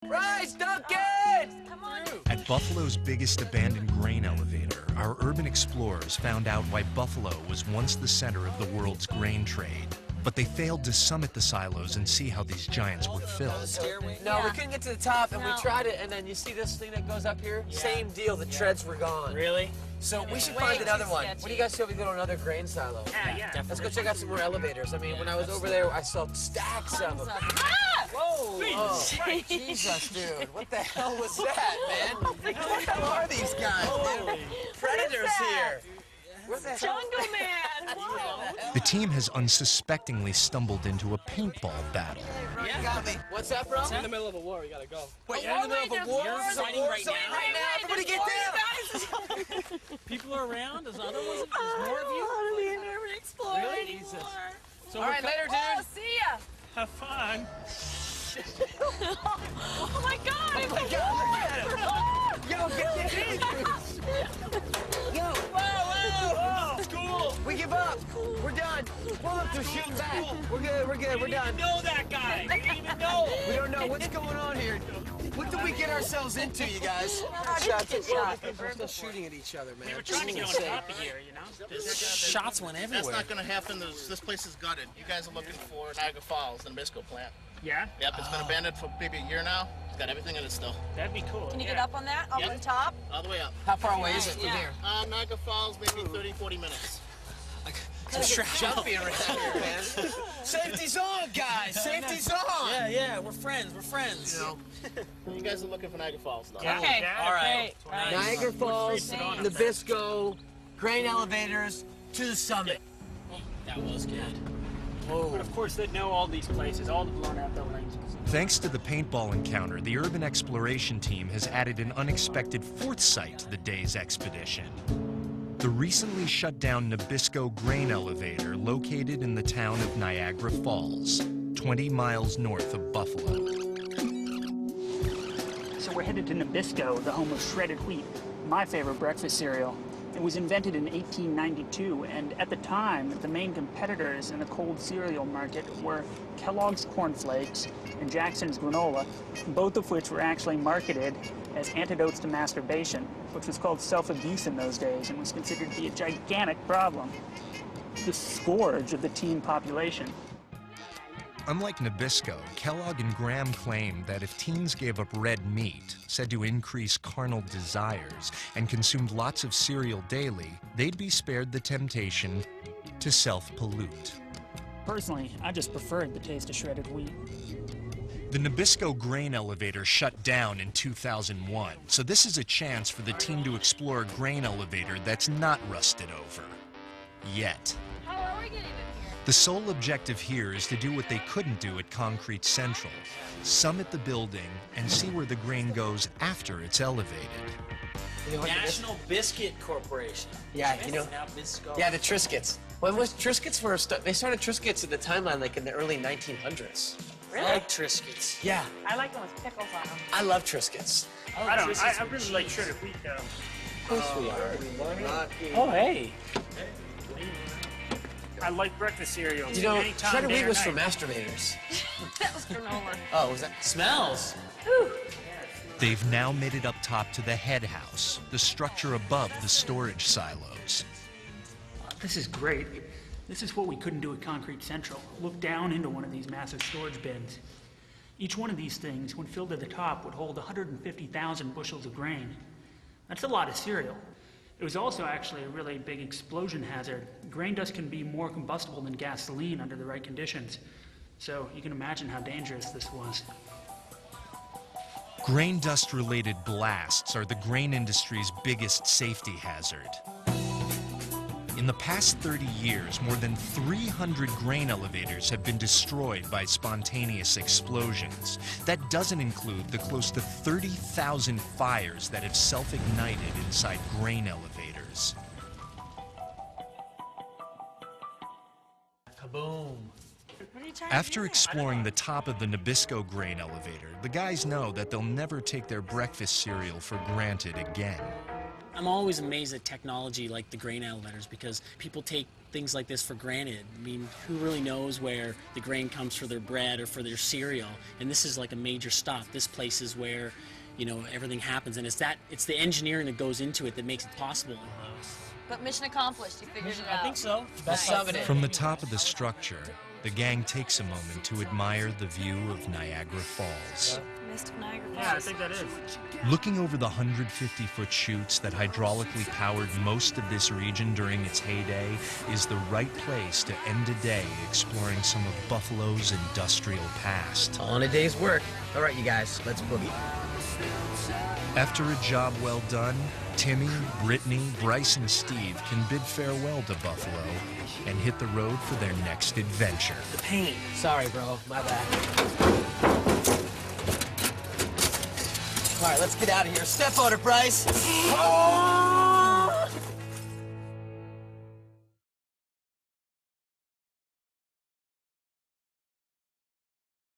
Rise, Duncan! Come on. At Buffalo's biggest abandoned grain elevator, our urban explorers found out why Buffalo was once the center of the world's grain trade. But they failed to summit the silos and see how these giants were filled. No, we couldn't get to the top, and we tried it, and then you see this thing that goes up here? Yeah. Same deal, the treads were gone. Really? So we should find another one. What do you guys say we go to another grain silo? Yeah. Let's go check out some more elevators. I mean, when I was over there, I saw stacks of them. Whoa! Oh, Jesus, dude. What the hell was that, man? What the hell are these guys, dude? Predators here. What the hell? Jungle Man! Whoa! The team has unsuspectingly stumbled into a paintball battle. You got me. What's that, bro? It's in the middle of a war. We gotta go. Wait, you're in the middle of a war? You're There's a fighting war right zone now? right now. Everybody get down. People are around. There's other ones. There's more of you. I don't even ever explore Really? anymore. So All right, later, Oh, dude. see ya! have fun. Oh my God! Oh my God, look at him. Yo, get the Yo, whoa. School. We give up. We're done. Well, look, they're shooting back. We're good, we're done. You didn't know that guy. You didn't even know. We don't know what's going on here. What did we get ourselves into, you guys? Shots at shots. We're still shooting at each other, man. We were trying to get on top of here, you know? Shots went everywhere. That's not going to happen. This place is gutted. You guys are looking for Niagara Falls, the Nabisco plant. Yeah? Yep, it's been abandoned for maybe a year now. It's got everything in it still. That'd be cool. Can you get up on that? Up on the top? All the way up. How far away is it from Yeah. here? Niagara Falls, maybe 30, 40 minutes. Jumpy around here, man. Safety's on, guys. Safety's on. Yeah, we're friends. We're friends. You know, you guys are looking for Niagara Falls, though. Yeah. Okay. All right. Niagara Falls, Nabisco, grain elevators to the summit. That was good. Oh. But of course, they know all these places, all the blown out buildings. Thanks to the paintball encounter, the urban exploration team has added an unexpected fourth site to the day's expedition. The recently shut down Nabisco grain elevator located in the town of Niagara Falls, 20 miles north of Buffalo. So we're headed to Nabisco, the home of shredded wheat, my favorite breakfast cereal. It was invented in 1892, and at the time, the main competitors in the cold cereal market were Kellogg's Corn Flakes and Jackson's Granola, both of which were actually marketed as antidotes to masturbation, which was called self-abuse in those days and was considered to be a gigantic problem, the scourge of the teen population. Unlike Nabisco, Kellogg and Graham claimed that if teens gave up red meat, said to increase carnal desires, and consumed lots of cereal daily, they'd be spared the temptation to self-pollute. Personally, I just preferred the taste of shredded wheat. The Nabisco grain elevator shut down in 2001, so this is a chance for the team to explore a grain elevator that's not rusted over. Yet. How are we getting in here? The sole objective here is to do what they couldn't do at Concrete Central, summit the building and see where the grain goes after it's elevated. You know what National Biscuit Corporation. Yeah, you know. Nabisco. Yeah, the Triscuits. When was Triscuits were they started Triscuits at the timeline like in the early 1900s. I like Triscuits. Yeah, I like them with pickles on them. I love Triscuits. I really like shredded wheat, though. Of course we are. Oh, hey. I like breakfast cereals. You know, Anytime, shredded day wheat or was for night. masturbators. That was granola. Oh, was that? Smells. They've now made it up top to the head house, the structure above the storage silos. This is great. This is what we couldn't do at Concrete Central. Look down into one of these massive storage bins. Each one of these things, when filled to the top, would hold 150,000 bushels of grain. That's a lot of cereal. It was also actually a really big explosion hazard. Grain dust can be more combustible than gasoline under the right conditions. So you can imagine how dangerous this was. Grain dust-related blasts are the grain industry's biggest safety hazard. In the past 30 years, more than 300 grain elevators have been destroyed by spontaneous explosions. That doesn't include the close to 30,000 fires that have self-ignited inside grain elevators. Kaboom. What are you trying to After do? exploring the top of the Nabisco grain elevator, the guys know that they'll never take their breakfast cereal for granted again. I'm always amazed at technology like the grain elevators because people take things like this for granted. I mean, who really knows where the grain comes for their bread or for their cereal? And this is like a major stop. This place is where, you know, everything happens, and it's the engineering that goes into it that makes it possible. But mission accomplished. You figured it out. I think so. Best summit. From the top of the structure, the gang takes a moment to admire the view of Niagara Falls. Missed Niagara Falls. Yeah, I think that is. Looking over the 150-foot chutes that hydraulically powered most of this region during its heyday is the right place to end a day exploring some of Buffalo's industrial past. All in a day's work. All right, you guys, let's boogie. After a job well done, Timmy, Brittany, Bryce, and Steve can bid farewell to Buffalo and hit the road for their next adventure. The pain. Sorry, bro. My bad. All right, let's get out of here. Step on it, Bryce. Oh!